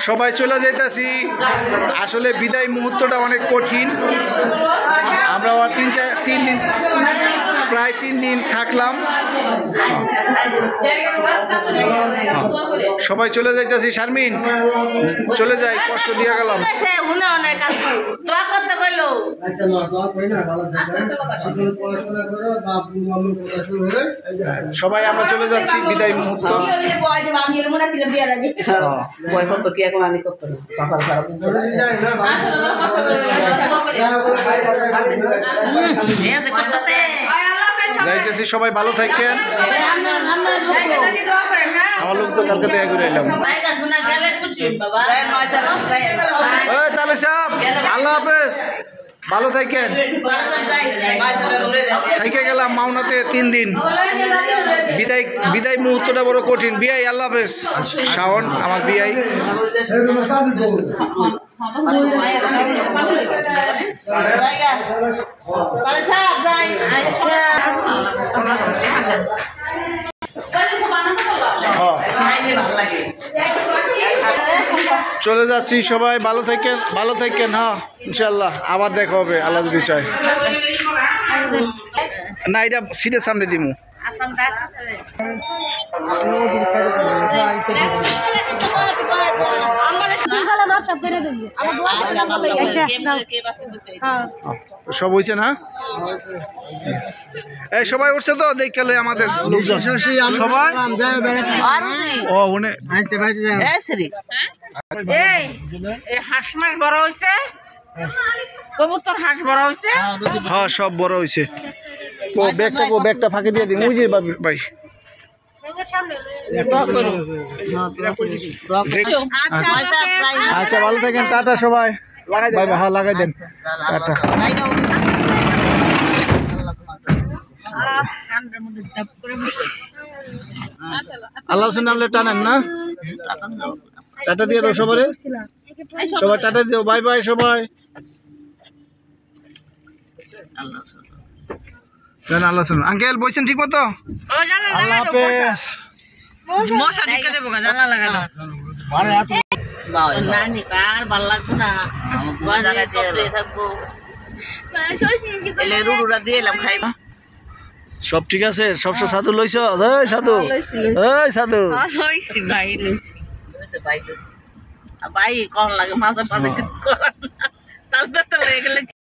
সবাই চলে যাইতাছি। আসলে বিদায় মুহূর্তটা অনেক কঠিন। আমরা তিন দিন প্রায় 3 দিন থাকলাম। সবাই চলে যাইতাছি। শারমিন চলে যাই, কষ্ট দিয়ে গেলাম। সবাই আমরা চলে যাচ্ছি, বিদায় মুহূর্ত। যাইতেছি, সবাই ভালো থাকেন। আমার লোক তো কালকে দেখা করে এলাম। তাহলে সাহেব আল্লাহ হাফেজ, ভালো থাকেন। থাইকে গেলাম মাওনাতে 3 দিন। বিদায় মুহূর্তটা বড় কঠিন। বিয়াই আল্লাহ হাফেজ। শাওন আমার বিয়াই। চলে যাচ্ছি, সবাই ভালো থাকেন। হ্যাঁ ইনশাল্লাহ আবার দেখা হবে আল্লাহ যদি চায়। না এটা সিটের সামনে দিমু। সব হয়েছে না? এই সবাই উঠছে তো দেখলে আমাদের সবাই। ও উনি হাঁস মাছ বড় হয়েছে, কবুতর হাঁস বড় হয়েছে। হ্যাঁ সব বড় হয়েছে। ব্যাগটা ফাঁকি দিয়ে দিই। বুঝি ভাই আচ্ছা ভালো থাকেন। টাটা সবাই। হ্যাঁ লাগাই দেন। টাটা। আল্লাহ নামলে টানেন না? টাটা দিয়ে দাও সবাই। সবাই টাটা দিও। বাই বাই সবাই। আল্লাহ আঙ্কেল বলছেন ঠিক মতো? আল্লাহ হাফেজ। মশা ঢুকে যাবো জানা লাগানো। নানি কার ভাল লাগবো না, থাকবো। রুড়ুরা দিয়ে এলাম খাই। সব ঠিক আছে? সবসে সাধু লইছ? সাধু সাধু ভাই কম লাগে মাঝে মাঝে কিছু করার না। তারপর তো লেগে গেলে